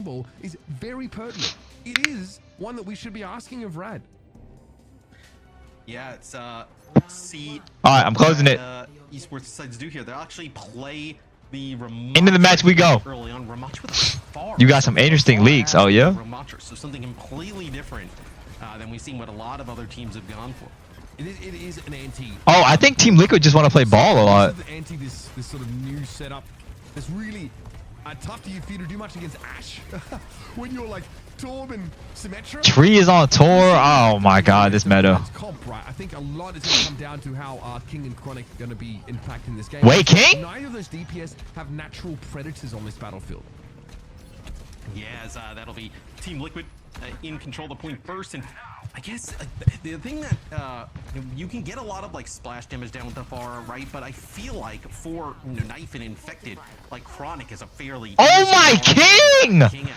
ball is very pertinent. It is one that we should be asking of Rad. Yeah, it's let's see. All right, I'm closing it. Esports decides to do here. They'll actually play the Into the match we go. Early on, Ramach with a far, You got some interesting leaks. Oh yeah. Ramach, so something completely different than we've seen what a lot of other teams have gone for. It is an anti. Oh, I think Team Liquid just want to play ball a lot. This is anti this sort of new setup. It's really tough to you for you to do much against Ash when you're like Torb and Symmetra. Tree is on tour. Oh my god, this meta. Comp, right? I think a lot is going to come down to how King and Chronic are going to be impacting this game. Wait, King? Neither of those DPS have natural predators on this battlefield. Yes, that'll be Team Liquid in control of the point first, and I guess the thing that you can get a lot of like splash damage down with the far right, but I feel like for Knife and Infected, like Chronic is a fairly King! King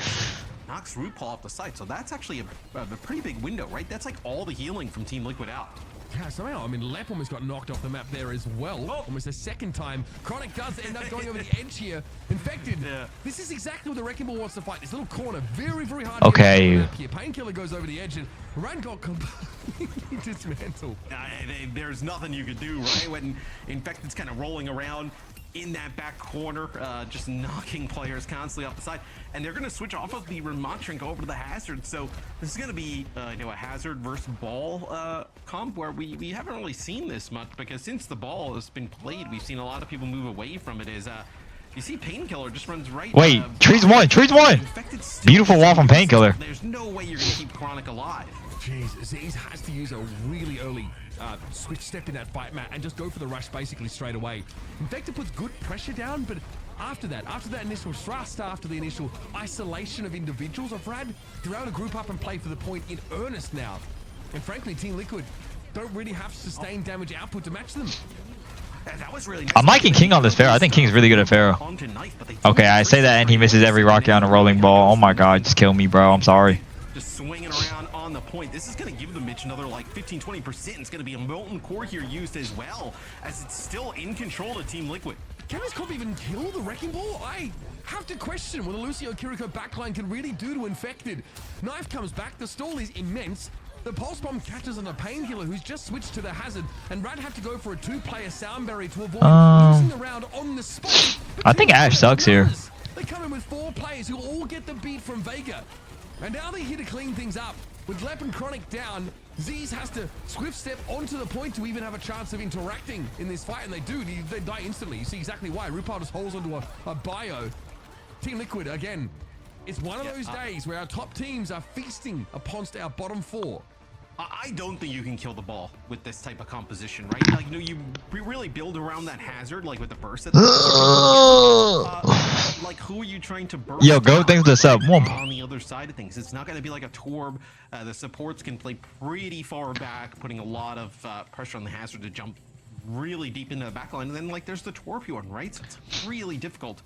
knocks RuPaul off the side, so that's actually a pretty big window, right? That's like all the healing from Team Liquid out. Yeah, somehow, I mean, Lep almost got knocked off the map there as well. Almost a second time. Chronic does end up going over the edge here. Infected. Yeah. This is exactly what the Wrecking Ball wants to fight. This little corner, very, very hard to get here. Painkiller goes over the edge, and Rad got completely dismantled. There's nothing you could do, right? When Infected's kind of rolling around in that back corner, just knocking players constantly off the side, and they're going to switch off of the Ramach and go over to the Hazard. So this is going to be a Hazard versus Ball comp where we haven't really seen this much, because since the Ball has been played, we've seen a lot of people move away from it. You see Painkiller just runs right. Wait, Tree's one. Beautiful wall from Painkiller. There's no way you're going to keep Chronic alive. Jeez, Aziz has to use a really early switch step in that fight, Matt, and just go for the rush basically straight away. Infected puts good pressure down, but after that initial thrust, after the initial isolation of individuals of Rad, they're able to group up and play for the point in earnest now. And frankly, Team Liquid don't really have sustained damage output to match them. That was really nice. I'm liking King on this Pharaoh. I think King's really good at Pharaoh. Okay, I say that and he misses every rock down a rolling ball. Oh my god, just kill me, bro. I'm sorry. Just swinging around on the point. This is going to give the Mitch another like 15-20%. It's going to be a Molten Core here used as well, as it's still in control of Team Liquid. Can this comp even kill the Wrecking Ball? I have to question what the Lucio Kiriko backline can really do to Infected. Knife comes back, the stall is immense. The Pulse Bomb catches on a Painkiller who's just switched to the Hazard, and Rad have to go for a two-player sound barrier to avoid losing the round on the spot. I think Ash sucks here. They come in with 4 players who all get the beat from Vega. And now they're here to clean things up. With Lep and Chronic down, Z's has to swift step onto the point to even have a chance of interacting in this fight, and they do. They die instantly. You see exactly why. RuPaul just holds onto a bio. Team Liquid, again, it's one of those days where our top teams are feasting upon our bottom 4. I don't think you can kill the Ball with this type of composition, right? Like, you really build around that Hazard, like with the burst. Like, who are you trying to burst? Yo, go things this up. On the other side of things, it's not going to be like a Torb. The supports can play pretty far back, putting a lot of pressure on the Hazard to jump really deep into the backline. And then, like, there's the Torpeon, right? So it's really difficult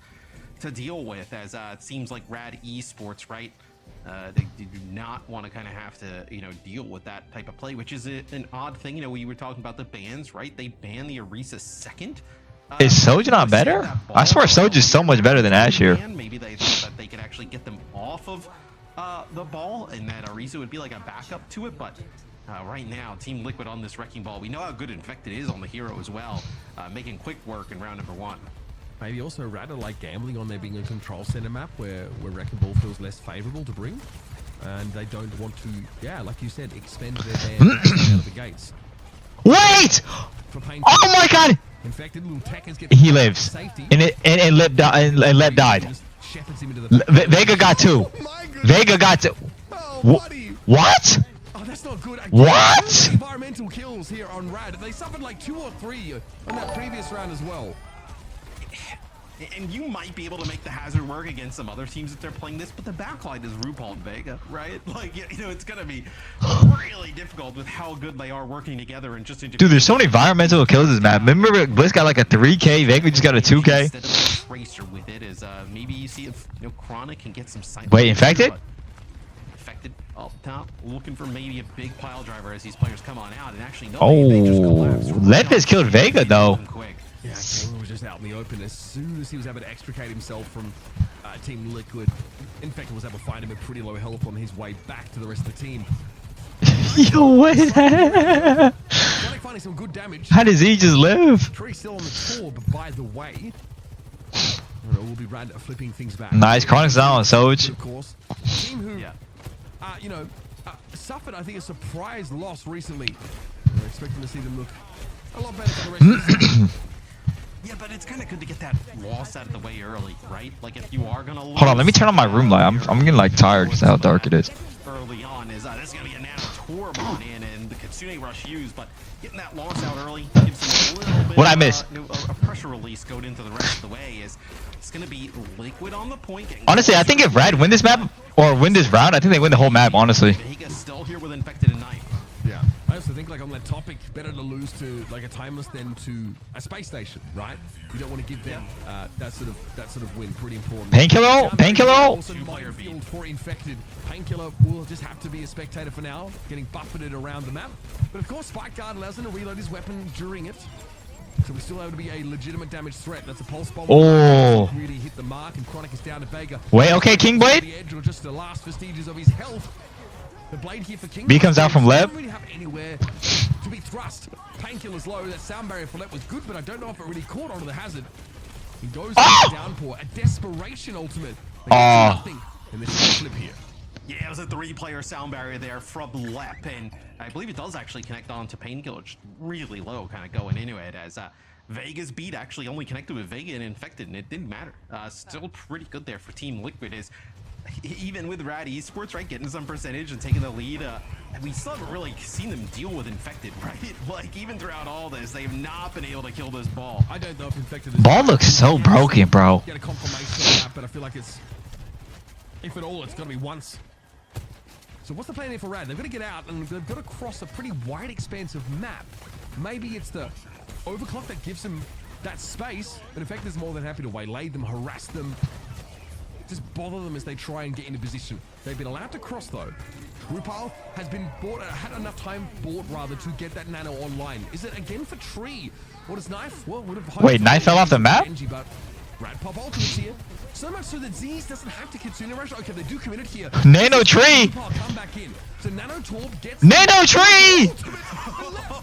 to deal with, as it seems like Rad Esports, right? They do not want to kind of have to, deal with that type of play, which is an odd thing. We were talking about the bans, right? They banned the Orisa second. Is Soja not better? I swear Soja's so much better than Ash here. Maybe they thought that they could actually get them off of the ball, and that Orisa would be like a backup to it, but right now, Team Liquid on this Wrecking Ball. We know how good Infected is on the hero as well, making quick work in round number 1. Maybe also rather like gambling on there being a control center map where Wrecking Ball feels less favorable to bring, and they don't want to, like you said, expend their ban out of the gates. Wait! Oh my god! Infected little Tekkers get he lives, and Lep died. Vega got 2. Vega got 2. What? Oh, that's not good. What? Environmental kills here on Rad. They suffered like 2 or 3 on that previous round as well. And you might be able to make the Hazard work against some other teams if they're playing this, but the backline is RuPaul and Vega, right? Like, it's going to be really difficult with how good they are working together. And just dude, there's so many environmental kills in this map. Remember, Bliss got like a 3K, Vega just got a 2K. Instead of a tracer with it, is maybe you see if Chronic can get some sight. Wait, Infected? Infected up top, looking for maybe a big pile driver as these players come on out, and actually no, they just collapse. Lep has killed Vega though. Yeah, Kane was just out in the open as soon as he was able to extricate himself from Team Liquid. Infected was able to find him at pretty low health on his way back to the rest of the team. Yo, what is that? Finding some good damage. How does he just live? Tree still on the tour, but by the way, we'll be Rad flipping things back. Nice, Chronic's down on Soj. Of course, team who, you know, suffered, I think, a surprise loss recently. We're expecting to see them look a lot better for the rest of the season. Yeah, but it's kind of good to get that loss out of the way early, right? Like if you are gonna lose, Hold on, let me turn on my room light. I'm getting like tired because of how dark it is. Early on is this is gonna be a nano torb on in and the Kitsune rush used, but getting that loss out early gives them a little bit. What I miss? A pressure release going into the rest of the way is it's gonna be Liquid on the point. Honestly, I think if Rad win this map or win this round, I think they win the whole map. Honestly. Vega's still here with Infected and Knife. Yeah, I also think like on that topic, better to lose to like a Timeless than to a space station, right? You don't want to give them that sort of win. Pretty important. Painkiller, Painkiller. Also minefield for Infected. Painkiller will just have to be a spectator for now, getting buffeted around the map. But of course, Spike Guard allows him to reload his weapon during it. So we're still able to be a legitimate damage threat. That's a pulse bomb. Oh. Really hit the mark, and Chronic is down to Vega. Wait, okay, King Blade. The edge or just the last vestiges of his health. The blade here for King. B comes out from left. Doesn't really have anywhere to be thrust. Painkiller's low. That sound barrier for left was good, but I don't know if it really caught onto the hazard. He goes for the downpour. A desperation ultimate. They get nothing in this flip here. Yeah, it was a 3-player sound barrier there from Lep, and I believe it does actually connect on to Painkiller, just really low, kind of going into it as Vega's beat actually only connected with Vega and Infected, and it didn't matter. Still pretty good there for Team Liquid, is even with Rad Esports, right, getting some percentage and taking the lead, we still haven't really seen them deal with Infected, right? Like, even throughout all this, they have not been able to kill this ball. I don't know if Infected is... Ball looks so broken, bro. Get a confirmation on that, but I feel like it's... If at all, it's going to be once. So what's the plan here for Rad? They've got to get out, and they've got to cross a pretty wide, expansive map. Maybe it's the overclock that gives them that space, but Infected is more than happy to waylay them, harass them, just bother them as they try and get into position. They've been allowed to cross though. Rupal has been had enough time to get that nano online. Is it again for Tree? What is Knife? Well, would have Wait, Knife fell off the map? But Rad pop ultimates here. So much so that Z's doesn't have to Kitsune Rush. Okay, they do commit it here. Nano Tree! Come back in. So Nano Torb gets... Nano Tree!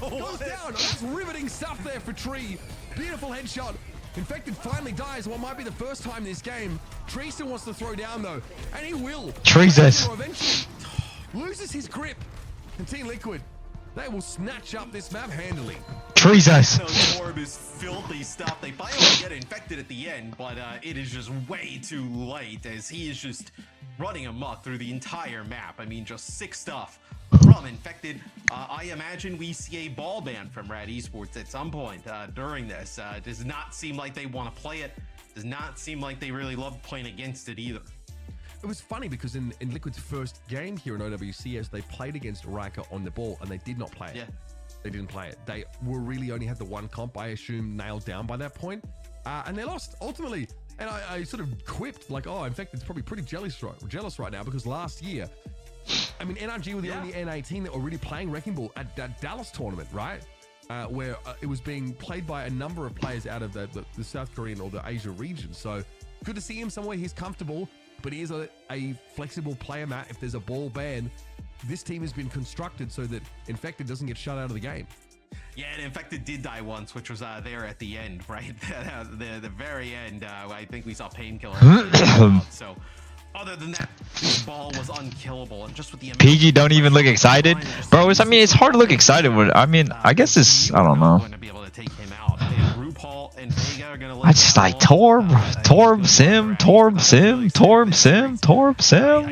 Goes down. That's riveting stuff there for Tree. Beautiful headshot. Infected finally dies what might be the first time in this game. Tree still wants to throw down though, and he will. Jesus. Eventually loses his grip. And Team Liquid, they will snatch up this map handily. Jesus. So Orb is filthy stuff. They finally get Infected at the end, but it is just way too late as he is just running amok through the entire map. I mean, just sick stuff from Infected. I imagine we see a ball ban from Rad Esports at some point during this. It does not seem like they want to play it. Does not seem like they really love playing against it either. It was funny because in Liquid's first game here in OWCS, they played against Riker on the ball and they did not play it. Yeah. They didn't play it. They were really only had the one comp, I assume, nailed down by that point. And they lost, ultimately. And I sort of quipped, like, oh, Infected's probably pretty jealous right now because last year, I mean, NRG were the only NA team that were really playing Wrecking Ball at that Dallas tournament, right? Where it was being played by a number of players out of the South Korean or the Asia region. So good to see him somewhere he's comfortable, but he is a flexible player, Matt. If there's a ball ban, this team has been constructed so that Infected doesn't get shut out of the game. Yeah, and Infected did die once, which was there at the end, right? the very end, I think we saw Painkiller. So other than that, this ball was unkillable, and just with the PG don't even look excited, bro. I mean, it's hard to look excited with. I mean, I guess it's. I don't know. Going to be able to take him out. RuPaul and Vega are going to. I just like Torb, Sim. I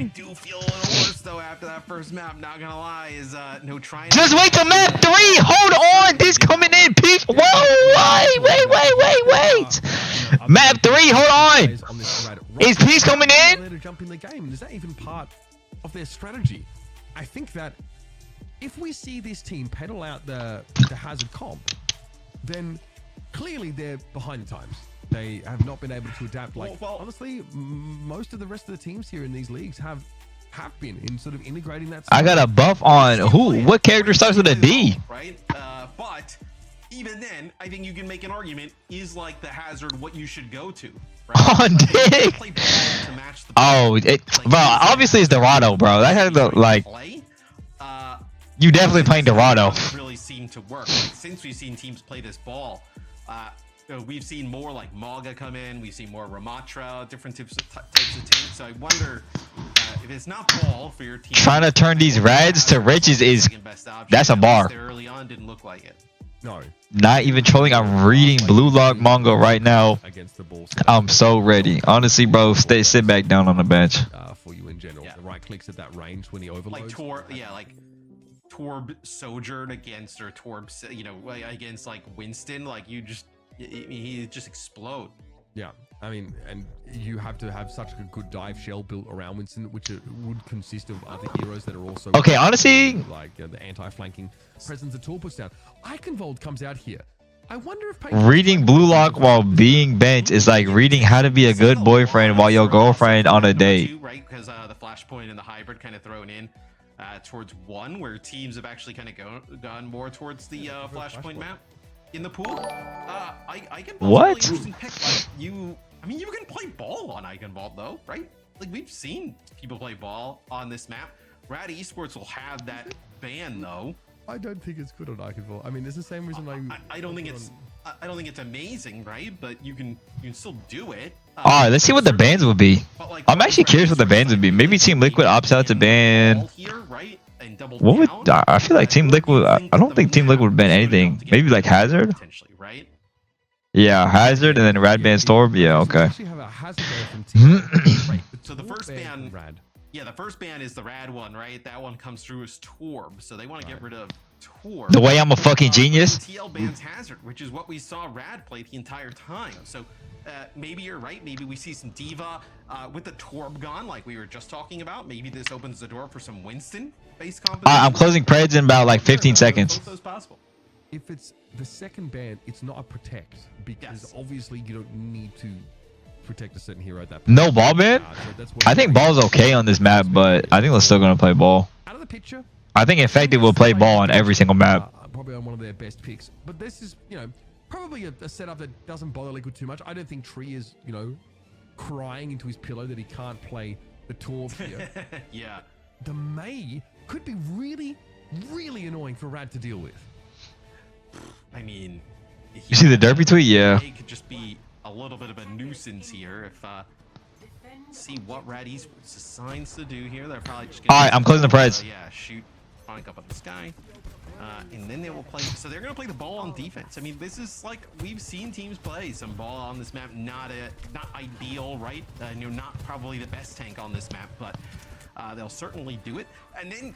do feel a little worse though after that first map. Not gonna lie, is no trying. Just wait till map 3. Hold on, this coming in, Pete. Whoa, wait. Map 3, hold on. Is Peace coming in? To jump in the game. Is that even part of their strategy? I think that if we see this team pedal out the hazard comp, then clearly they're behind the times. They have not been able to adapt. Like, honestly, most of the rest of the teams here in these leagues have been in sort of integrating that. I got a buff on who? What character starts with a D? Right, but even then, I think you can make an argument, is like the hazard what you should go to, right? On dick. Play ball to match the Oh, bro, obviously it's Dorado, bro. That had the, like, you definitely playing Dorado. Doesn't really seem to work. Like, since we've seen teams play this ball, we've seen more like Maga come in. We've seen more Ramatra, different types of tanks. So I wonder if it's not ball for your team. Trying to turn these Rads to riches is, that's a bar. Early on, didn't look like it. No. Not even trolling. I'm reading Blue Lock manga right now. Against the ball. I'm so ready. Honestly, bro, sit back down on the bench. For you in general, the right clicks at that range when he overloads. Like Torb Sojourn against, or Torb, you know, against like Winston, like you just, he just explode. Yeah, I mean, and you have to have such a good dive shell built around Winston, which would consist of other heroes that are also okay. Honestly, like the anti-flanking presence that Tor puts down. Eichenwald comes out here. I wonder if reading Blue Lock while being bent is like reading how to be a good boyfriend while your girlfriend on a date. Right, because the flashpoint and the hybrid kind of thrown in towards one, where teams have actually kind of gone more towards the flashpoint map. In the pool, Eichenwald's what? Really interesting pick. Like I mean, you can play ball on Eichenwald though, right? Like we've seen people play ball on this map. Rad Esports will have that ban though. I don't think it's good on Eichenwald. I mean, it's the same reason I don't think it's amazing, right? But you can still do it. All right, let's see what the bans would be. Like, I'm actually curious what the bans would be. Maybe Team Liquid opts out to ban. Here, right? What would I feel like Team Liquid? I don't think Team Liquid would ban anything. Maybe like Hazard. Potentially, right? Yeah, Hazard and then Rad ban Storm. Yeah, okay. So the first ban, yeah, the first ban is the Rad one, right? That one comes through as Torb, so they want to get rid of Torb. The way I'm a fucking genius. TL bans Hazard, which is what we saw Rad play the entire time. So maybe you're right. Maybe we see some Diva with the Torb gone, like we were just talking about. Maybe this opens the door for some Winston-based composition. I'm closing Preds in about like 15 seconds. Both those possible. If it's the second ban, it's not a protect, because obviously you don't need to protect a certain hero at that point. No ball ban? I think ball's okay on this map, but I think we're still gonna play ball. Out of the picture, I think Infected will play ball on every single map. Probably on one of their best picks, but this is, you know, probably a setup that doesn't bother Liquid too much. I don't think Tree is, you know, crying into his pillow that he can't play the Torb here. Yeah. The Mei could be really, really annoying for Rad to deal with. I mean, you see the derpy tweet? Yeah. It could just be a little bit of a nuisance here if see what Rad Esports decides to do here. They're probably just gonna, all right, I'm closing the Preds. Yeah, shoot Funk up in the sky, and then they will play. So they're gonna play the ball on defense. I mean, this is like we've seen teams play some ball on this map. Not ideal, right? You know, not probably the best tank on this map, but they'll certainly do it. And then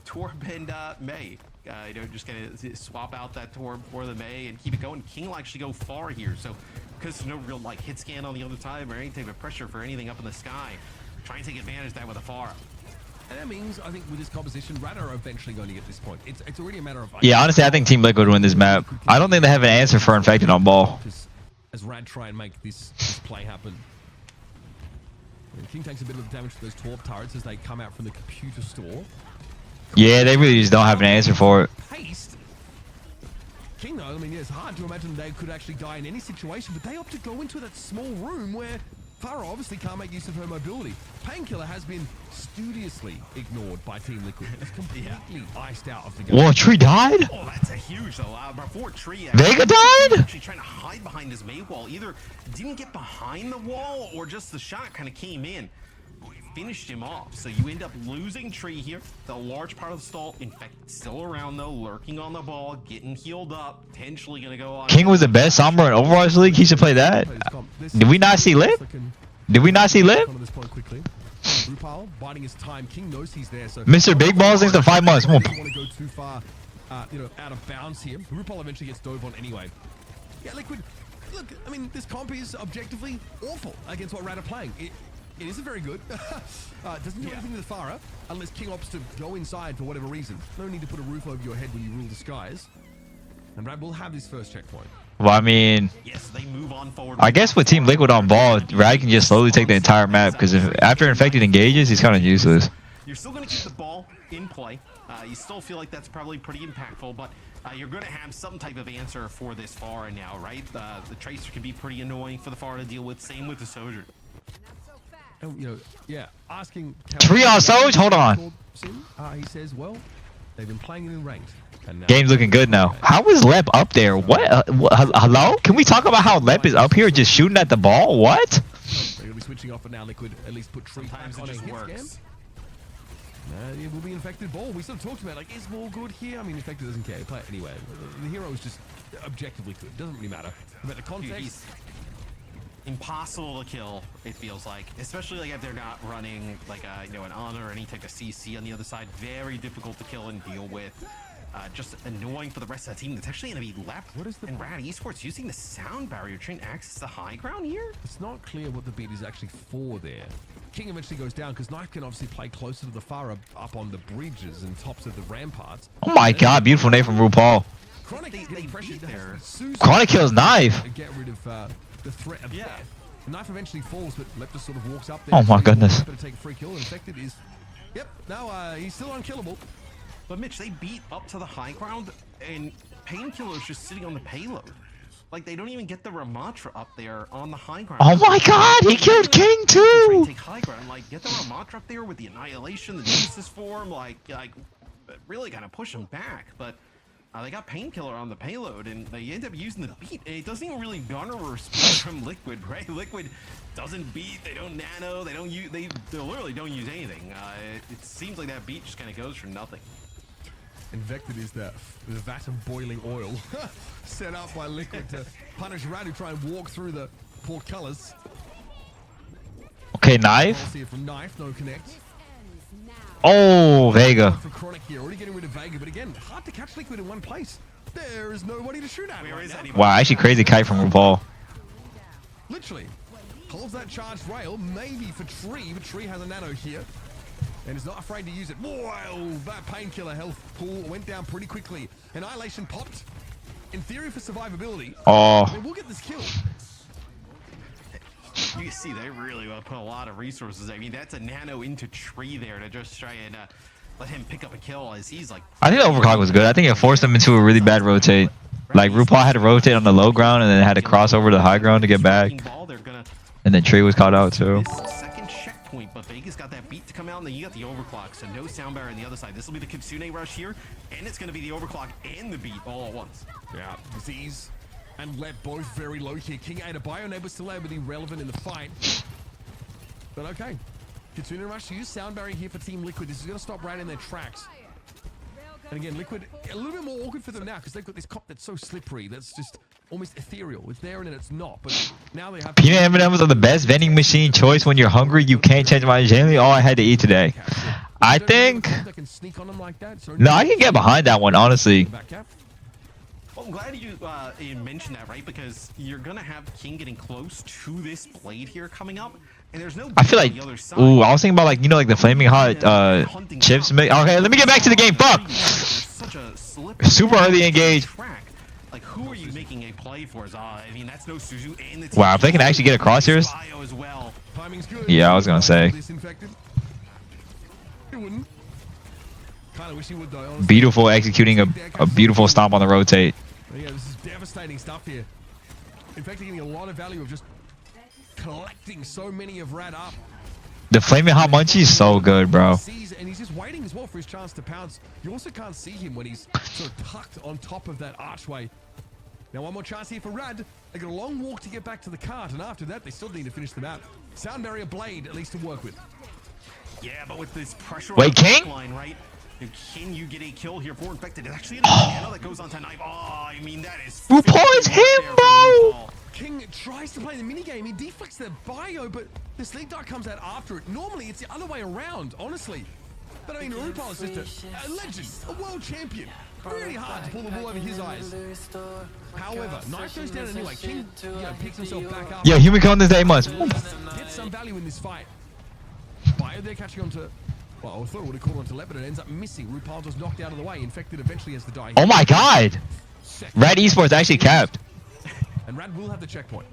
Torb and Mei, you know, just gonna swap out that Torb for the Mei and keep it going. King will actually go far here, so because there's no real like hit scan on the other time or any type of pressure for anything up in the sky, try and take advantage of that with a Pharah. And that means, I think, with this composition, Rad are eventually going to get this point. It's already a matter of... Yeah, honestly, I think Team Liquid would win this map. I don't think they have an answer for Infected on ball. As Rad try and make this play happen. And King takes a bit of damage to those Torb turrets as they come out from the computer store. Yeah, they really just don't have an answer for it. Paste. King, though, I mean, it's hard to imagine they could actually die in any situation, but they opt to go into that small room where Pharah obviously can't make use of her mobility. Painkiller has been studiously ignored by Team Liquid. It's completely iced out of the game. Whoa, Tree died? Oh, that's a huge though. Before Tree Vega died? Actually trying to hide behind his Mei wall. Either didn't get behind the wall or just the shot kind of came in. Finished him off. So you end up losing Tree here. The large part of the stall. Infected still around though, lurking on the ball, getting healed up, potentially gonna go on. King was the best Sombra in Overwatch League. He should play that. Did we not see Lip? Did we not see Lip? Rupal biding his time. King knows he's there. So Mr. Big Balls next to 5 months. Don't want to go too far, you know, out of bounds here. Rupal eventually gets dove on anyway. Yeah, Liquid. Look, I mean, this comp is objectively awful against what Rad are playing. It isn't very good. Doesn't do anything to the Pharah unless King opts to go inside for whatever reason. No need to put a roof over your head when you rule the skies. And Rad will have this first checkpoint. Well, I mean, yes, they move on forward. I guess with Team Liquid on ball, Rad can just slowly take the entire map because if after Infected engages, he's kind of useless. you're still going to keep the ball in play. You still feel like that's probably pretty impactful, but you're going to have some type of answer for this Pharah now, right? The Tracer can be pretty annoying for the Pharah to deal with. Same with the Soldier. And, you know, yeah, asking... Three on Soj? Hold on. He says, well, they've been playing it in ranked. And now Game's looking good now. How is Lep up there? What? Hello? Can we talk about how Lep is up here just shooting at the ball? What? They're going to be switching off, but now Liquid at least put Tree Sometimes back it on a just hit works. scam. It will be infected ball. We sort of talked about, like, is Maul good here? I mean, infected doesn't care. Play it anyway. The hero is just objectively good. Doesn't really matter. But the context... Dude, he's impossible to kill, it feels like. Especially like if they're not running like you know, an Honor or any type of CC on the other side. Very difficult to kill and deal with. Just annoying for the rest of the team. That's actually going to be left. What is the... And Rad Esports using the sound barrier trying to access the high ground here? It's not clear what the beat is actually for there. King eventually goes down because Knife can obviously play closer to the Pharah up on the bridges and tops of the ramparts. Oh my god, beautiful name from RuPaul. Chronic They pressured beat there. Chronic kills Knife. Get rid of the threat of death. Knife eventually falls, but Lep just sort of walks up there. Oh my goodness. To take a free kill. Infected is... Yep, no, he's still unkillable. But Mitch, they beat up to the high ground, and Painkiller's just sitting on the payload. Like, they don't even get the Ramatra up there on the high ground. Oh my god, he killed King too! Take high ground, like, get the Ramatra up there with the Annihilation, the Nemesis form, like really kind of push them back. But they got Painkiller on the payload, and they end up using the beat. And it doesn't even really garner a response from Liquid, right? Liquid doesn't beat, they don't nano, they don't use, they literally don't use anything. It seems like that beat just kind of goes for nothing. Infected is the vat of boiling oil set up by Liquid to punish Rad, who try and walk through the portcullis. Okay, Knife. See it from Knife, no connect. Oh, Vega. For Chronic here, already getting rid of Vega, but again, hard to catch Liquid in one place. There is nobody to shoot at. Where is now. Wow, actually crazy kite from RuPaul. Literally, holds that charged rail, maybe for Tree, but Tree has a nano here. And is not afraid to use it. Whoa, that Painkiller health pool went down pretty quickly. Annihilation popped. In theory for survivability. Oh. They will get this kill. You can see they really want to put a lot of resources. I mean, that's a nano into Tree there to just try and let him pick up a kill as he's like... I think the overclock was good. I think it forced him into a really bad rotate. Like, RuPaul had to rotate on the low ground and then had to cross over to the high ground to get back. And then Tree was caught out too. Second checkpoint, but Vegas got that beat to come out, and then you got the overclock, so no sound barrier on the other side. This will be the Kitsune rush here, and it's going to be the overclock and the beat all at once. Yeah, Disease and Lep both very low here. King Ada Bio Neighbor still able to be relevant in the fight. But okay. Kitsune rush to use sound barrier here for Team Liquid. This is going to stop right in their tracks. And again, Liquid, a little bit more awkward for them now because they've got this cop that's so slippery. That's just almost ethereal. It's there and then it's not. But now they have... Peanut M&Ms are the best vending machine choice when you're hungry. You can't change my generally all I had to eat today. I think... No, I can get behind that one, honestly. Well, I'm glad you mentioned that, right? Because you're going to have King getting close to this blade here coming up. And there's no I feel like, ooh, I was thinking about like, you know, like the flaming hot chips. Okay, let me get back to the game. Fuck! Super early engage. Like, who are you making a play for? I mean, that's no Suzu and the Wow, if they can actually get across here. Yeah, I was gonna say. Beautiful executing a beautiful stomp on the rotate. Yeah, this is devastating stuff here. In fact, you're getting a lot of value of just collecting so many of Rad up. The flaming hot munchie is so good, bro. And he's just waiting as well for his chance to pounce. You also can't see him when he's sort of tucked on top of that archway. Now one more chance here for Rad. They got a long walk to get back to the cart, and after that, they still need to finish the map. Sound barrier blade, at least to work with. Yeah, but with this pressure on the King? Line, right? Can you get a kill here for Infected? It's actually a nano that goes on to Knife. Oh, I mean, that is... RuPaul is him, bro! King tries to play the minigame. He deflects their bio, but the Sleep Dart comes out after it. Normally, it's the other way around, honestly. But I mean, RuPaul is just a legend, a world champion. Really hard to pull the wool over his eyes. However, Knife goes down anyway. King, picks himself back up. Yeah, human con this 8 months. Get some value in this fight. Bio, they're catching on to... Well, I thought it would have caught on to Lep, but it ends up missing. RuPaul just knocked out of the way. Infected eventually has to die. Oh my god! Rad Esports actually capped. And Rad will have the checkpoint.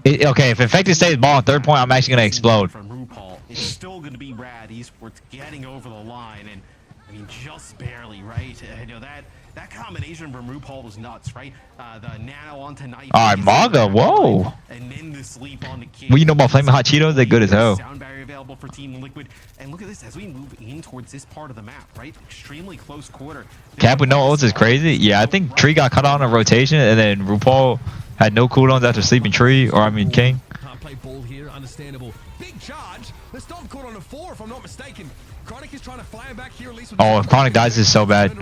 Okay, if Infected stays ball on third point, I'm actually gonna explode. From RuPaul. it's still going to be Rad Esports getting over the line, and I mean, just barely, right? You know, that combination from RuPaul was nuts, right? The nano onto knife. All right, Manga, whoa. And then the sleep on the kid. What you know about Flaming Hot Cheetos? They're good as hell. Sound barrier available for Team Liquid. And look at this, as we move in towards this part of the map, right? Extremely close quarter. Cap with no ults is crazy. Yeah, I think Tree got cut on a rotation, and then RuPaul had no cooldowns after sleeping Tree, or I mean King. Can't play ball here, understandable. Big charge. The stomp caught on a 4, if I'm not mistaken. Chronic is trying to fire back here, at least with Oh, if Chronic dies, this is so bad.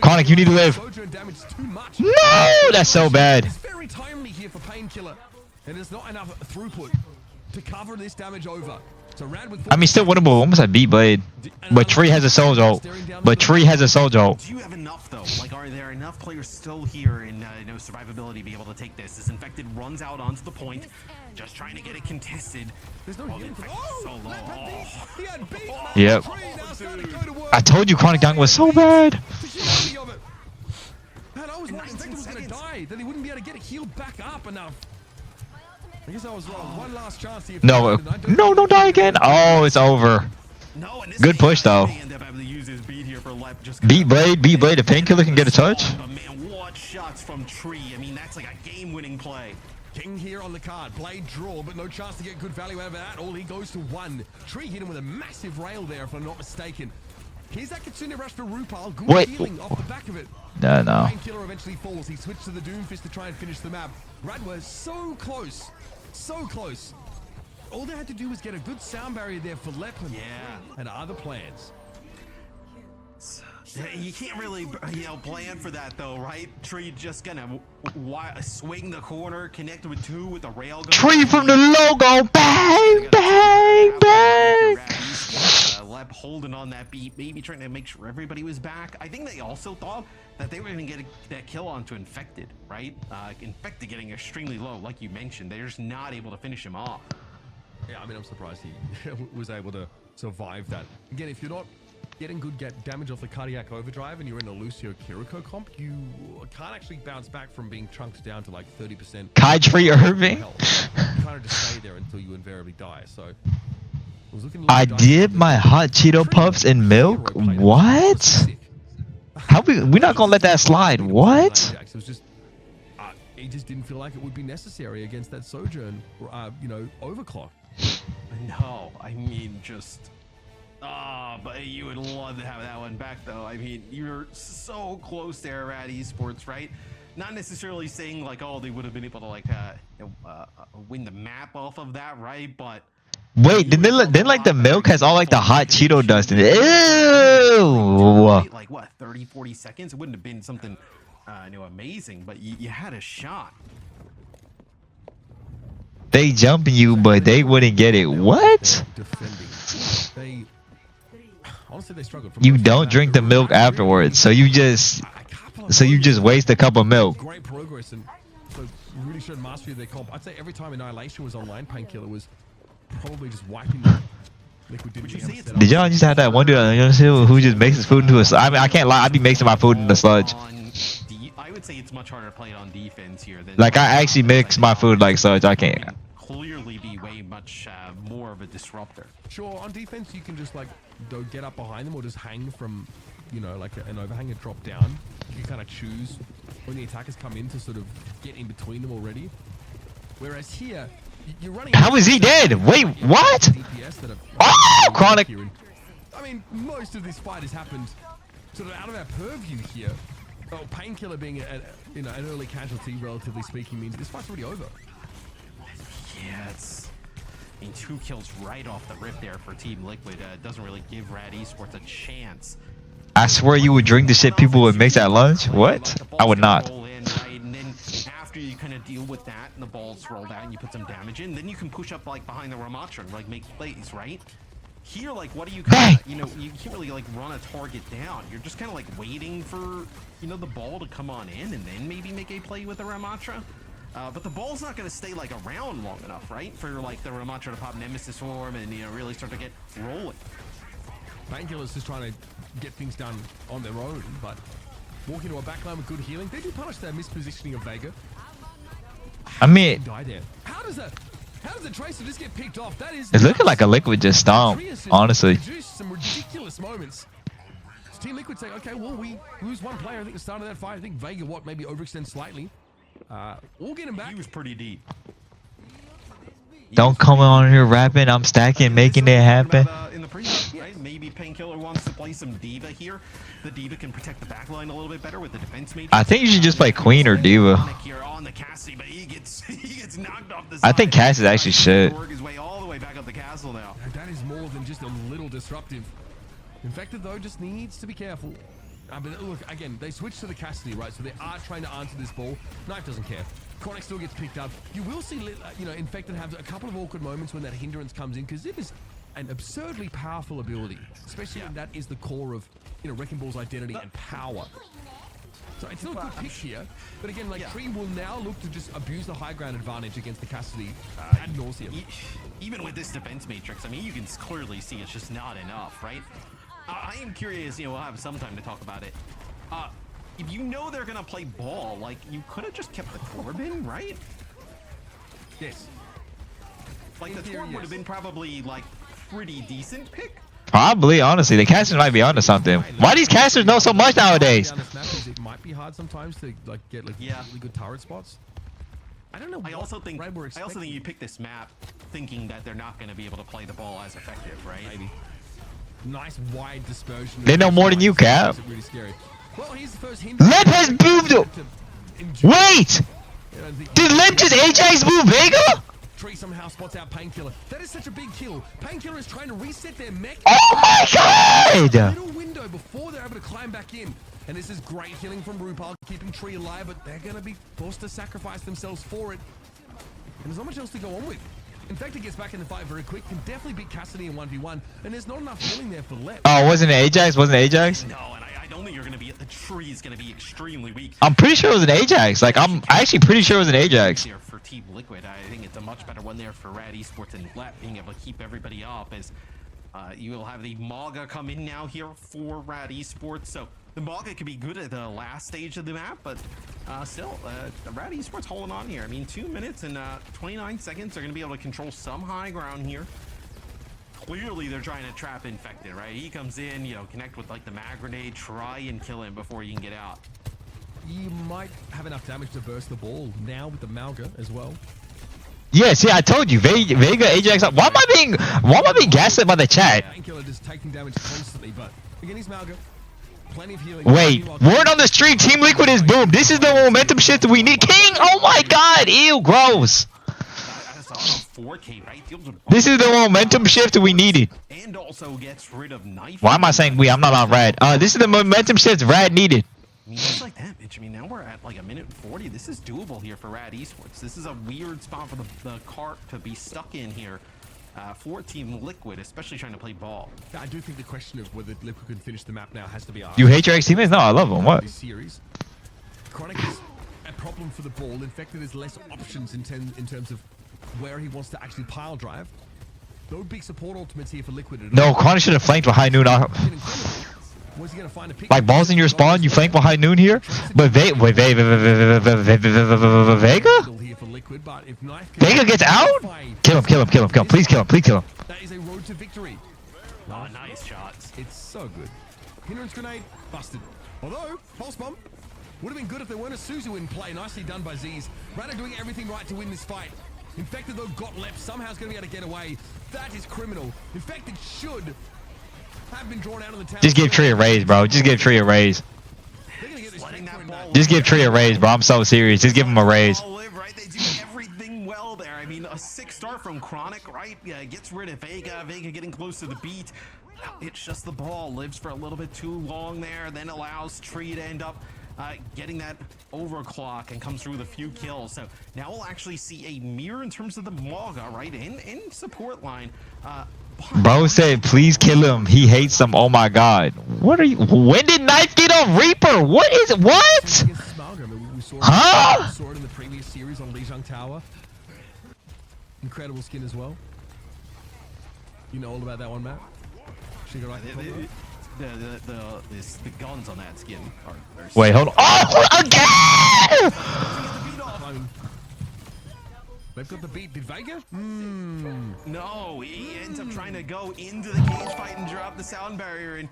Chronic, you need to live. No, that's so bad. It's very timely here for Painkiller, and there's not enough throughput to cover this damage over. So Rad with I mean, still winnable. Almost like beat Blade. But Tree has a Soul Jolt. Do you have enough, though? Like, are there enough players still here in you know, survivability to be able to take this? This Infected runs out onto the point, just trying to get it contested. There's no healing. So low. He had beat. Yep. Tree now starting to go to work. I told you Chronic Gang was so bad. Man, I was worried Infected was going to die, that he wouldn't be able to get it healed back up enough. I guess I was wrong. One last chance here. No, no, don't die again. Oh, it's over. No, and this Good push, though. may end up having to use his beat here for Lep, just Beat Blade. If Painkiller can get a touch. But man, what shots from Tree. I mean, that's like a game-winning play. King here on the card. Blade draw, but no chance to get good value out of that. All he goes to 1. Tree hit him with a massive rail there, if I'm not mistaken. Here's that Kitsune rush for RuPaul. Good Wait. healing off the back of it. No. Painkiller eventually falls. He switched to the Doomfist to try and finish the map. Rad was so close. So close. All they had to do was get a good sound barrier there for Leopard. Yeah. And other plans. You can't really, you know, plan for that though, right? Tree just gonna swing the corner, connect with 2 with the rail gun. Tree from the logo. Bang, bang, bang. Lep holding on that beat, maybe trying to make sure everybody was back. I think they also thought that they were going to get that kill onto Infected, right? Infected getting extremely low, like you mentioned. They're just not able to finish him off. Yeah, I mean, I'm surprised he was able to survive that. Again, if you're not getting good damage off the cardiac overdrive and you're in a Lucio Kiriko comp, you can't actually bounce back from being trunked down to like 30%. Kai Tree Irving. You kind of just stay there until you invariably die. So I did my hot Cheeto puffs in milk. What? How we're not gonna let that slide? What? It was just he just didn't feel like it would be necessary against that Sojourn, you know, overclock. No, I mean just. But you would love to have that one back, though. I mean, you're so close there at Esports, right? Not necessarily saying like, oh, they would have been able to like, win the map off of that, right? But wait, then like the milk has all like the hot Cheeto dust in it. Ew. Like what, 30, 40 seconds? It wouldn't have been something, you know, amazing, but you had a shot. They jumping you, but they wouldn't get it. What? Honestly, they struggled. You don't drink the milk afterwards, so you just waste a cup of milk. Great progress and really showed mastery of their comp. I'd say every time Annihilation was online, Painkiller was probably just wiping the Liquid. Did y'all just have that one dude who just makes his food into a sludge? I mean, I can't lie, I'd be mixing my food in the sludge. I would say it's much harder to play on defense here than like I actually mix my food like sludge. I can't. Clearly be way much more of a disruptor. Sure, on defense you can just like get up behind them or just hang from, you know, like an overhang and drop down. You kind of choose when the attackers come in to sort of get in between them already. Whereas here, you're running. How is he dead? Wait, what? DPS that Oh, Chronic. I mean, most of this fight has happened sort of out of our purview here. Oh, Painkiller being you know, an early casualty, relatively speaking, means this fight's already over. Yeah, it's. I mean, 2 kills right off the rip there for Team Liquid. Doesn't really give Rad Esports a chance. I swear you would drink the shit people would mix at lunch? What? I would not. And then after you kind of deal with that and the balls roll down and you put some damage in, then you can push up like behind the Ramatra and like make plays, right? Here, like, what do you kind of, you know, you can't really like run a target down. You're just kind of like waiting for, you know, the ball to come on in and then maybe make a play with the Ramatra. But the ball's not going to stay like around long enough, right? For like the Ramatra to pop Nemesis form and, you know, really start to get rolling. Painkiller's just trying to get things done on their own, but walking to a backline with good healing, they do punish that mispositioning of Vega. I mean, Die there. How does that? How does the Tracer just get picked off? That is. It's looking like a Liquid just stomp, honestly. Produced some ridiculous moments. So Team Liquid say, okay, well, we lose one player. I think the start of that fight. I think Vega maybe overextends slightly. We'll get him back. He was pretty deep. Don't come on here rapping. I'm stacking, making it happen. In the pre-game, right? Maybe Painkiller wants to play some D.Va here. The D.Va can protect the backline a little bit better with the defense matrix. I think you should just play Queen or D.Va. Here on the Cassidy, but he gets knocked off the I side. think Cass is actually shit. Work his way all the way back up the castle now. That is more than just a little disruptive. Infected, though, just needs to be careful. But look, again, they switched to the Cassidy, right? So they are trying to answer this ball. Knife doesn't care. Chronic still gets picked up. You will see, Infected have a couple of awkward moments when that hindrance comes in, because it is an absurdly powerful ability, especially when that is the core of, Wrecking Ball's identity and power. So it's not a good pick here, but again, Cream will now look to just abuse the high ground advantage against the Cassidy ad nauseum. Even with this defense matrix, I mean, you can clearly see it's just not enough, right? I am curious, we'll have some time to talk about it. If you know they're gonna play ball, you could have just kept the Corbin, right? Yes. The Torb would have been probably, pretty decent pick. Probably, honestly. The casters might be onto something. Why these casters know so much nowadays? It might be hard sometimes to get really good turret spots. I don't know. I also think you pick this map thinking that they're not going to be able to play the ball as effective, right? Maybe. Nice wide dispersion. They know more than you, Cap. Really scary. Well, he's the first hint. Lep has moved. Wait! Did Lep just Ajax move Vega? Tree somehow spots out Painkiller. That is such a big kill. Painkiller is trying to reset their mech. Oh my god! Little window before they're able to climb back in. And this is great healing from Rupal, keeping Tree alive, but they're going to be forced to sacrifice themselves for it. And there's not much else to go on with. In fact, it gets back in the fight very quick. Can definitely beat Cassidy in 1v1. And there's not enough healing there for Lep. Oh, wasn't it Ajax? Wasn't it Ajax? No, and I don't think you're going to be... The Tree is going to be extremely weak. I'm pretty sure it was an Ajax. I'm actually pretty sure it was an Ajax. For Team Liquid, I think it's a much better one there for Rad Esports and Lep being able to keep everybody up as you will have the Maga come in now here for Rad Esports. So the Maga could be good at the last stage of the map, but still, Rad Esports holding on here. I mean, 2 minutes and 29 seconds. They're going to be able to control some high ground here. Clearly, they're trying to trap Infected, right? He comes in, connect with the mag grenade, try and kill him before you can get out. You might have enough damage to burst the ball now with the Malga as well. Yeah, see, I told you, Vega, Ajax. Why am I being gaslit by the chat? Painkiller just taking damage constantly, but again, he's Malga. Plenty of healing. Wait, word on the street, Team Liquid is boom. This is the momentum shift we need. King, oh my god, ew, gross. 4K, right? This is the momentum shift we needed. And also gets rid of knife. Why am I saying we? I'm not on Rad. This is the momentum shift Rad needed. I mean, just like that, bitch. I mean, now we're at a minute and 40. This is doable here for Rad Esports. This is a weird spot for the cart to be stuck in here for Team Liquid, especially trying to play ball. I do think the question of whether Liquid can finish the map now has to be asked. You hate your ex-teammates? No, I love them. What? This series. Chronic is a problem for the ball. Infected has less options in terms of where he wants to actually pile drive. No big support ultimates here for Liquid at all. No, Chronic should have flanked with high noon. Where's he gonna find a pick? Balls in your spawn, you flank with high noon here? But Vega? Vega gets out? Kill him. Please kill him. That is a road to victory. Oh, nice shots. It's so good. Hindrance grenade, busted. Although, pulse bomb would have been good if there weren't a Suzu in play. Nicely done by Z's. Rada doing everything right to win this fight. Infected, though, got left. Somehow is going to be able to get away. That is criminal. Infected should have been drawn out of the town. Just give Tree a raise, bro. Just give Tree a raise. Just give Tree a raise, bro. I'm so serious. Just give him a raise. They do everything well there. I mean, a 6-star from Chronic, right? Yeah, gets rid of Vega. Vega getting close to the beat. It's just the ball lives for a little bit too long there, then allows Tree to end up getting that overclock and comes through with a few kills. So now we'll actually see a mirror in terms of the Maga, right? In support line. Bro said, please kill him. He hates them. Oh my god. What are you? When did Knife get on Reaper? What is it? What? Huh? We saw it in the previous series on Lijiang Tower. Incredible skin as well. You know all about that one, Matt? The guns on that skin are wait, hold on. Oh, again! They've got the beat. Did Vega? No, he ends up trying to go into the cage fight and drop the sound barrier and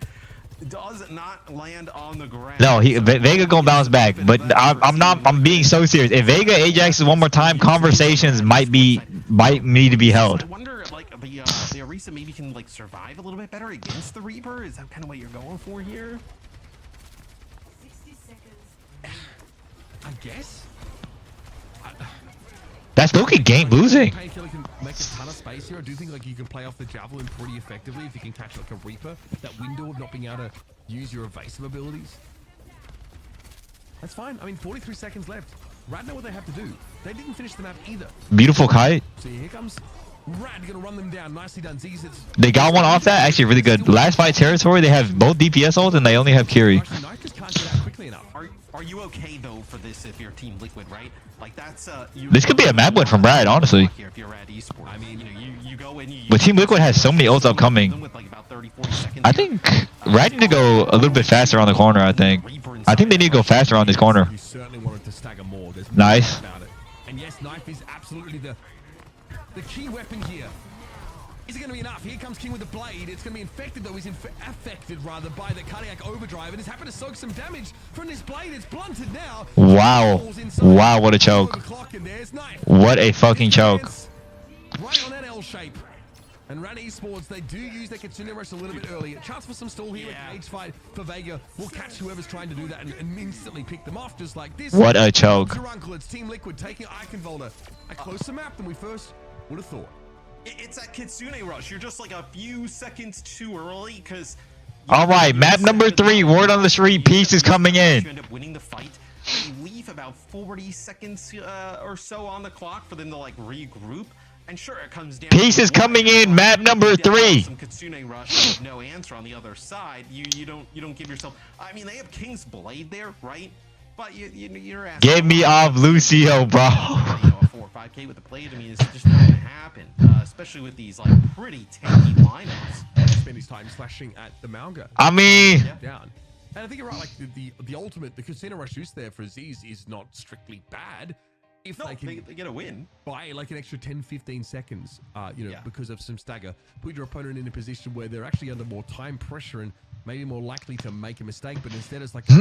does not land on the ground. No, Vega gonna bounce back, but I'm being so serious. If Vega Ajaxes one more time, conversations might need to be held. I wonder, like, the Orisa maybe can like survive a little bit better against the Reaper. Is that kind of what you're going for here? 60 seconds. I guess. That's Loki game losing. Painkiller can make a ton of space here. I do think like you can play off the javelin pretty effectively if you can catch like a Reaper. That window of not being able to use your evasive abilities. That's fine. I mean, 43 seconds left. Rad know what they have to do. They didn't finish the map either. Beautiful kite. See, here comes Rad gonna run them down. Nicely done. Z's. They got one off that. Actually, really good. Last fight territory. They have both DPS ults and they only have Kiri. Knife just can't get out quickly enough. Are you okay though for this if you're Team Liquid, right? Like that's This could be a map win from Rad, honestly. Here, if you're Rad Esports, I mean, you go in. But Team Liquid has so many ults upcoming. With like about 30, 40 seconds. I think Rad need to go a little bit faster on the corner. I think they need to go faster on this corner. He certainly wanted to stagger more. There's no Nice. doubt about it. And yes, knife is absolutely the key weapon here. Is it going to be enough? Here comes King with the blade. It's going to be infected, though. He's affected, rather, by the cardiac overdrive. And he's happened to soak some damage from this blade. It's blunted now. Wow. Wow, what a choke. And there's knife. What a fucking choke. Right on that L shape. And Rad Esports, they do use their Kitsune Rush a little bit early. A chance for some stall here. A cage fight for Vega. We'll catch whoever's trying to do that and instantly pick them off just like this. What a choke. Your uncle, it's Team Liquid taking Eichenwalder. A closer map than we first would have thought. It's that Kitsune Rush. You're just like a few seconds too early because. All right, map number 3. Word on the street. Peace is coming in. You end up winning the fight. You leave about 40 seconds or so on the clock for them to like regroup. And sure, it comes down. Peace is coming in. Map number 3. Some Kitsune Rush, no answer on the other side. You don't give yourself. I mean, they have King's Blade there, right? But you're asking. Get me off Lucio, bro. 4 or 5K with the blade. I mean, it's just not gonna happen, especially with these like pretty tanky lineups. Spend his time slashing at the Malga. I mean, down. And I think you're right. Like the ultimate, the Kitsune Rush use there for Z's is not strictly bad. If No, they can they get a win. buy like an extra 10-15 seconds, because of some stagger, put your opponent in a position where they're actually under more time pressure and maybe more likely to make a mistake. But instead, it's like a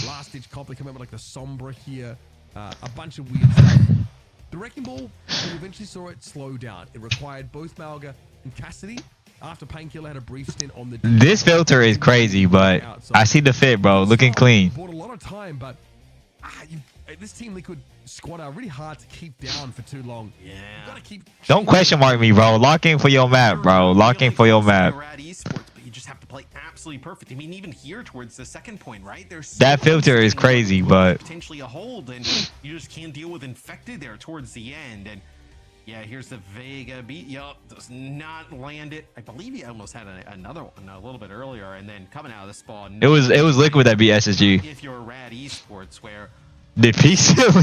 last-ditch comp. They come out with like the Sombra here, a bunch of weird stuff. The Wrecking Ball, we eventually saw it slow down. It required both Malga and Cassidy. After Painkiller had a brief stint on the... this filter is crazy, but I see the fit, bro. Looking clean. Bought a lot of time, but this Team Liquid squad are really hard to keep down for too long. Yeah. You gotta keep... Don't question mark me, bro. Lock in for your map, bro. Lock in for your map. Rad Esports, but you just have to play absolutely perfect. I mean, even here towards the second point, right? There's That filter is crazy, but potentially a hold, and you just can't deal with infected there towards the end. And yeah, here's the Vega beat. Yup, does not land it. I believe he almost had another one a little bit earlier, and then coming out of the spawn. it was Liquid that beat SSG. If you're Rad Esports, where The piece of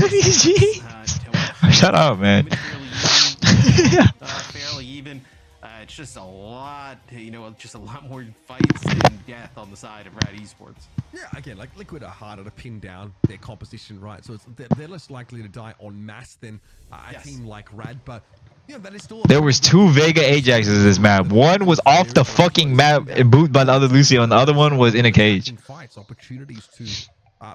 Shut up, man. Fairly even. It's just a lot, just a lot more fights and death on the side of Rad Esports. Yeah, again, like Liquid are harder to pin down their composition, right? So they're less likely to die en masse than a team like Rad, but that is still... There was 2 Vega Ajaxes in this map. One was off the fucking map and booted by the other Lucio, and the other one was in a cage. Fights, opportunities to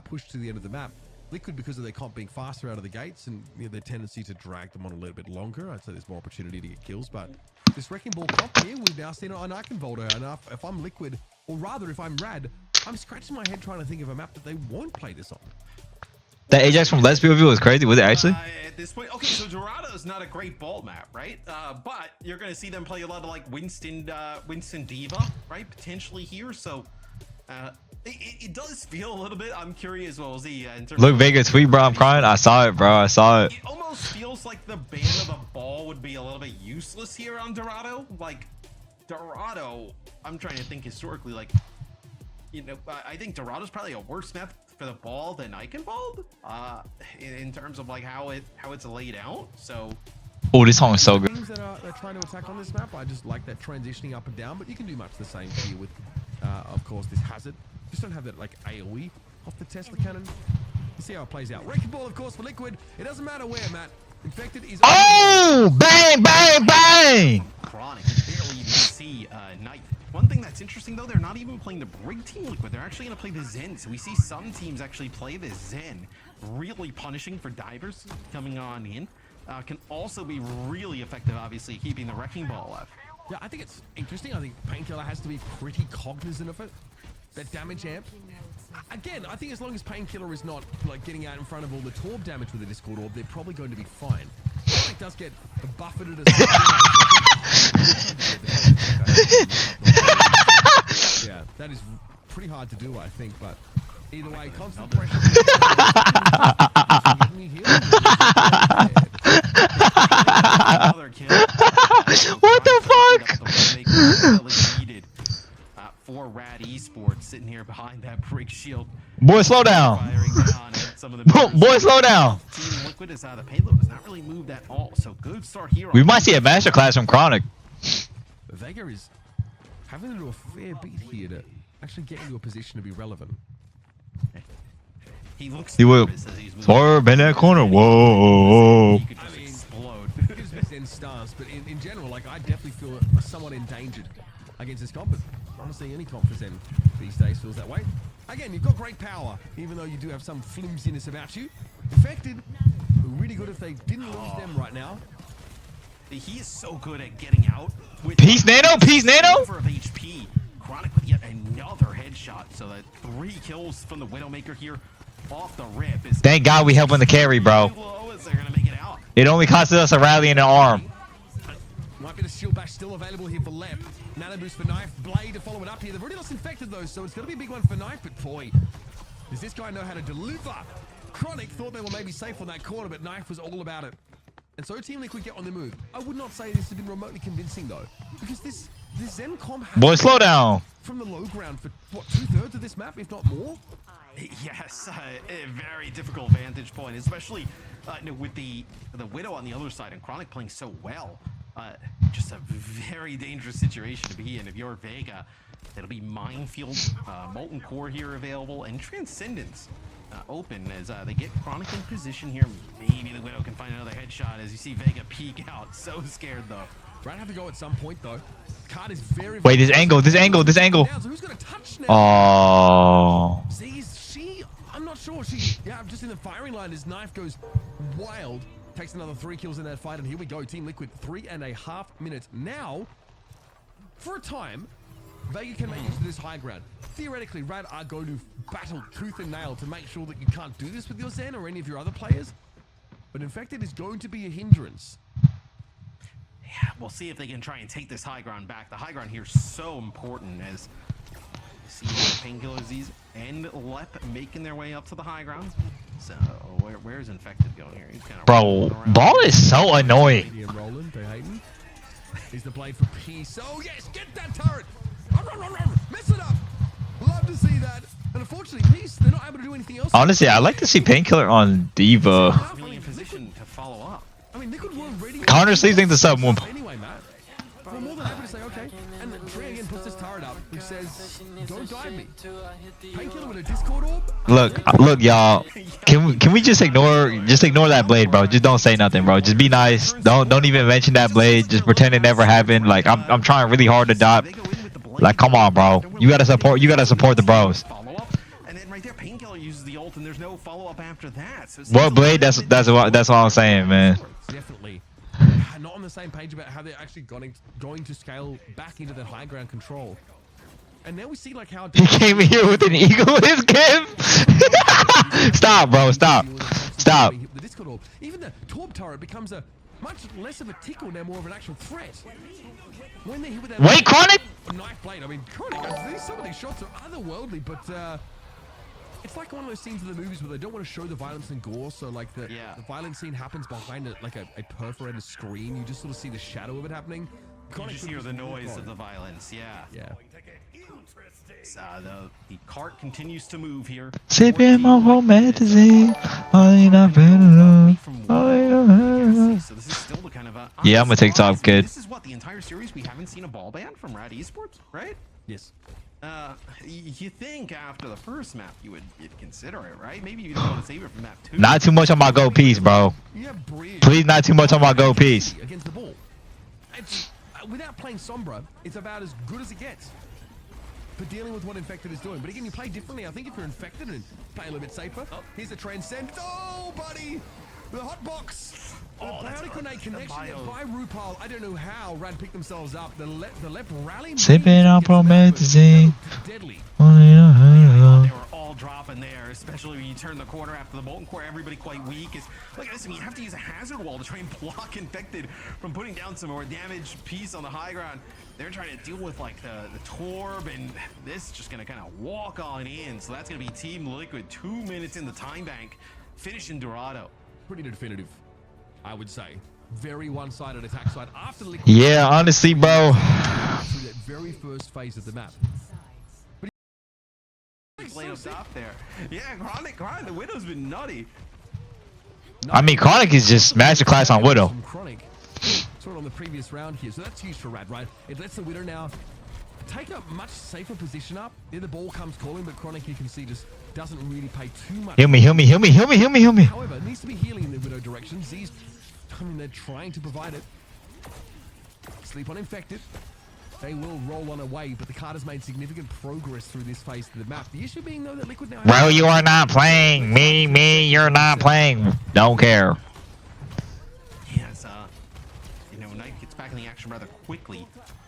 push to the end of the map. Liquid, because of their comp being faster out of the gates and their tendency to drag them on a little bit longer, I'd say there's more opportunity to get kills. But this Wrecking Ball comp here, we've now seen it on Eichenwalder. And if I'm Liquid, or rather if I'm Rad, I'm scratching my head trying to think of a map that they won't play this on. That Ajax from Let's POV was crazy. Was it actually? At this point, okay, so Dorado is not a great ball map, right? But you're going to see them play a lot of like Winston Diva, right? Potentially here. So it does feel a little bit. I'm curious. Well, Z. Look, Vega tweet, bro. I'm crying. I saw it, bro. I saw it. It almost feels like the ban of a ball would be a little bit useless here on Dorado. Like Dorado, I'm trying to think historically. Like, I think Dorado's probably a worse map for the ball than Eichenwald, in terms of like how it's laid out. So. Oh, this song is so good. Things that they're trying to attack on this map, I just like that transitioning up and down, but you can do much the same here with, of course, this hazard. Just don't have that like AoE off the Tesla cannon. You see how it plays out. Wrecking Ball, of course, for Liquid. It doesn't matter where, Matt. Infected is. Oh! Bang! Bang! Bang! Chronic, you barely even see Knight. One thing that's interesting though, they're not even playing the Brig Team Liquid. They're actually going to play the Zen. So we see some teams actually play the Zen, really punishing for divers coming on in. Can also be really effective, obviously, keeping the Wrecking Ball alive. Yeah, I think it's interesting. I think Painkiller has to be pretty cognizant of it. That damage amp. Again, I think as long as Painkiller is not like getting out in front of all the Torb damage with the Discord Orb, they're probably going to be fine. It does get buffeted as yeah, that is pretty hard to do, I think, but either way, constant pressure. Another kill. What the fuck? Needed for Rad Esports sitting here behind that Brig shield. Boy, slow down. Firing down at some of the Boy, slow down. Team Liquid is the payload has not really moved at all. So good start here. We might see a masterclass from Chronic. Vega is having to do a fair beat here to actually get into a position to be relevant. He looks He will nervous as he's moving. Torb in that corner. Whoa. He could just explode. Gives me Zen stance, but in general, like I definitely feel somewhat endangered against this comp. But honestly, any comp for Zen these days feels that way. Again, you've got great power, even though you do have some flimsiness about you. Infected, really good if they didn't lose them right now. He is so good at getting out. With Peace Nano, peace Nano. Over of HP. Chronic with yet another headshot. So that 3 kills from the Widowmaker here off the rip. Is Thank God we helping the carry, bro. low as they're gonna make it out. It only costed us a rally and an arm. Might be the shield bash still available here for Lep. Nano boost for Knife. Blade to follow it up here. They've already lost Infected though, so it's going to be a big one for Knife. But boy, does this guy know how to deliver? Chronic thought they were maybe safe on that corner, but Knife was all about it. And so Team Liquid get on the move. I would not say this has been remotely convincing though, because this Zen comp has Boy, slow down. from the low ground for what 2/3 of this map, if not more. Yes, a very difficult vantage point, especially with the Widow on the other side and Chronic playing so well. Just a very dangerous situation to be in. If you're Vega, it'll be Minefield, Molten Core here available, and Transcendence open as they get Chronic in position here. Maybe the Widow can find another headshot as you see Vega peek out. So scared though. Brad have to go at some point though. Card is very. Wait, this angle. Down, so who's gonna touch now? Oh. She, I'm not sure. Just in the firing line, his Knife goes wild. Takes another 3 kills in that fight, and here we go. Team Liquid, 3.5 minutes. Now, for a time, Vega can make use of this high ground. Theoretically, Rad are going to battle tooth and nail to make sure that you can't do this with your Zen or any of your other players. But Infected is going to be a hindrance. Yeah, we'll see if they can try and take this high ground back. The high ground here is so important as you see Painkiller Z's and Lep making their way up to the high ground. So where's Infected going here? He's kind of Bro, ball is so annoying. Medium Roland to Hayden. He's the blade for peace. Oh yes, get that turret! Mess it up! Love to see that. And unfortunately, Peace, they're not able to do anything else. Honestly, I like to see Painkiller on Diva. really in position to follow up. I mean, Liquid were ready. Counter seizing the sub one. Anyway, Matt, we're more than happy to say okay. And Trey again puts this turret up, which says, "Don't dive me." Painkiller with a Discord orb. Look, y'all. Can we just ignore that blade, bro? Just don't say nothing, bro. Just be nice. Don't even mention that blade. Just pretend it never happened. Like I'm trying really hard to dot. Like, come on, bro. You gotta support the bros. Follow up, and then right there, Painkiller uses the ult, and there's no follow up after that. So What blade? That's what I'm saying, man. Definitely not on the same page about how they're actually going to scale back into that high ground control. And now we see like how He came here with an eagle in his gift. Stop, bro. Stop. The Discord orb. Even the Torb turret becomes a much less of a tickle now, more of an actual threat. When they hit with that Wait, Chronic. knife blade. I mean, Chronic. Some of these shots are otherworldly, but it's like one of those scenes in the movies where they don't want to show the violence and gore, so like the violent scene happens behind a perforated screen. You just sort of see the shadow of it happening. you just hear the noise of the violence. Yeah. The cart continues to move here. Sipping my romanticism. I ain't not better. So this is still the kind of Yeah, I'm a TikTok kid. This is what the entire series we haven't seen a ball ban from Rad Esports, right? Yes. You think after the first map you'd consider it, right? Maybe you'd want to save it for map 2. Not too much on my go piece, bro. You have Bridge Please, not too much on my go piece. against the ball. It's, without playing Sombra, it's about as good as it gets for dealing with what Infected is doing. But again, you play differently. I think if you're Infected and play a little bit safer. Oh, here's the Transcend. Oh, buddy! The hot box! The Bionic Grenade connection by RuPaul. I don't know how Rad picked themselves up. The left rally. Sipping on promethazine. Deadly. They were all dropping there, especially when you turn the corner after the Molten Core. Everybody quite weak. Look at this. I mean, you have to use a hazard wall to try and block Infected from putting down some more damage piece on the high ground. They're trying to deal with like the Torb, and this is just going to kind of walk on in. So that's going to be Team Liquid. 2 minutes in the time bank. Finishing Dorado. Pretty definitive, I would say. Very one-sided attack side after Liquid. Yeah, honestly, bro. Through that very first phase of the map. Play us off there. Yeah, Chronic, the Widow's been nutty. I mean, Chronic is just masterclass on Widow. From Chronic. Saw it on the previous round here, so that's huge for Rad, right? It lets the Widow now take a much safer position up. There the ball comes calling, but Chronic, you can see, just doesn't really pay too much. Heal me. However, it needs to be healing in the Widow direction. Z's, I mean, they're trying to provide it. Sleep on Infected. They will roll on away, but the card has made significant progress through this phase of the map. The issue being, though, that Liquid now... Bro, you are not playing. Me, you're not playing. Don't care. Yes, you know, Knight gets back in the action rather quickly.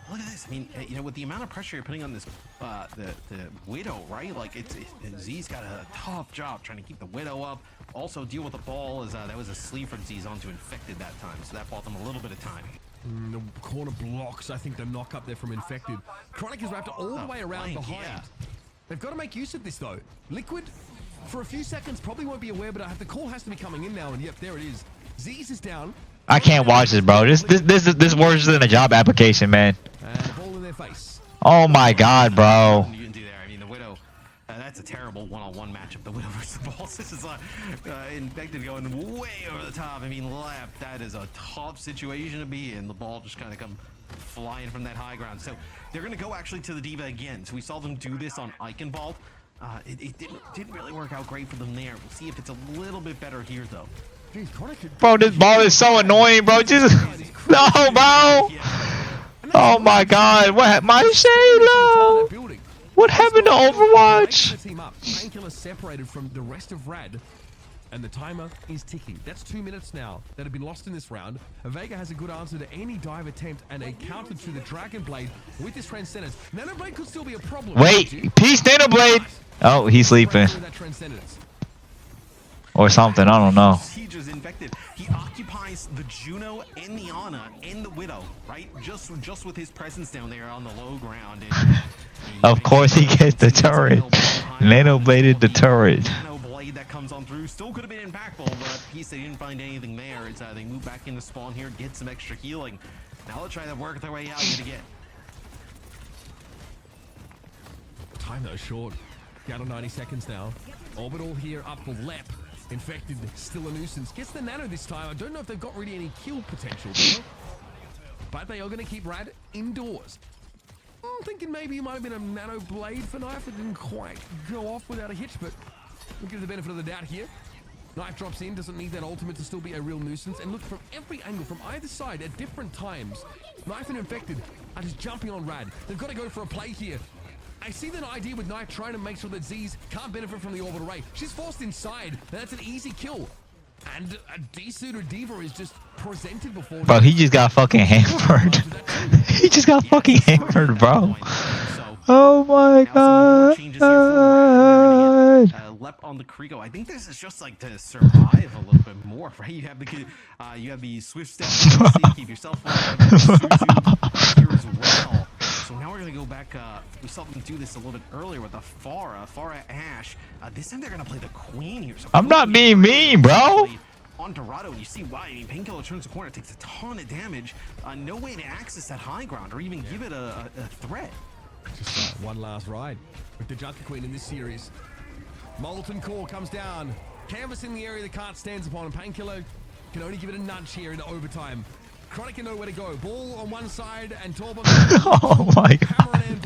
Look at this. I mean, you know, with the amount of pressure you're putting on this, the Widow, right? Like, Z's got a tough job trying to keep the Widow up. Also deal with the ball, as that was a sleeve from Z's onto Infected that time, so that bought them a little bit of time. The corner blocks, I think, the knock up there from Infected. Chronic is wrapped all the way around behind. Yeah. They've got to make use of this, though. Liquid, for a few seconds, probably won't be aware, but the call has to be coming in now, and yep, there it is. Z's is down. I can't watch this, bro. This worse than a job application, man. And ball in their face. Oh my god, bro. You can do there. I mean, the Widow, that's a terrible one-on-one matchup. The Widow versus the Balls. This is Infected going way over the top. I mean, left. That is a tough situation to be in. The ball just kind of come flying from that high ground. So they're going to go actually to the Diva again. So we saw them do this on Eichenwald. It didn't really work out great for them there. We'll see if it's a little bit better here, though. Jeez, Chronic could... Bro, this ball is so annoying, bro. Jesus. No, bro. Oh my god. What? My Shayla. What happened to Overwatch? Team up. Painkiller separated from the rest of Rad, and the timer is ticking. That's 2 minutes now that have been lost in this round. Vega has a good answer to any dive attempt and a counter to the Dragon Blade with this Transcendence. Nano Blade could still be a problem. Wait, Peace Nano Blade. Oh, he's sleeping. That Transcendence. Or something, I don't know. Siege is Infected. He occupies the Juno and the Ana and the Widow, right? Just with his presence down there on the low ground. And of course he gets the turret. Nano bladed the turret. Nano blade that comes on through still could have been impactful, but Peace, they didn't find anything there. It's they move back into spawn here, get some extra healing. Now they'll try to work their way out yet again. Time though short. Down to 90 seconds now. Orbital here up for Lep. Infected, still a nuisance. Gets the Nano this time. I don't know if they've got really any kill potential, but they are going to keep Rad indoors. I'm thinking maybe it might have been a Nano Blade for Knife. It didn't quite go off without a hitch, but we'll give the benefit of the doubt here. Knife drops in, doesn't need that ultimate to still be a real nuisance. And look, from every angle, from either side, at different times, Knife and Infected are just jumping on Rad. They've got to go for a play here. I see the idea with Knife trying to make sure that Z's can't benefit from the orbital ray. She's forced inside. That's an easy kill. And a D-suited Diva is just presented before. Bro, he just got fucking hammered. He just got fucking hammered, bro. Oh my god. Lep on the Krigo. I think this is just like to survive a little bit more, right? You have the swift step to keep yourself alive here as well. So now we're gonna go back. We saw them do this a little bit earlier with the Farah Ash. This time they're gonna play the Queen here. So I'm not being mean, bro. On Dorado, you see why. I mean, Painkiller turns the corner, takes a ton of damage. No way to access that high ground or even give it a threat. Just one last ride with the Junker Queen in this series. Molten Core comes down. Canvas in the area the cart stands upon, and Painkiller can only give it a nudge here in overtime. Chronic can know where to go. Ball on one side and Torb on the other. Oh my god.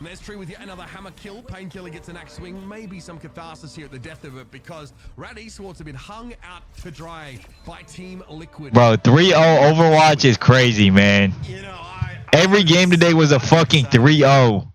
Mestri with yet another hammer kill. Painkiller gets an axe swing. Maybe some catharsis here at the death of it because Rad Esports have been hung out to dry by Team Liquid. Bro, 3-0 Overwatch is crazy, man. You know, Every game today was a fucking 3-0.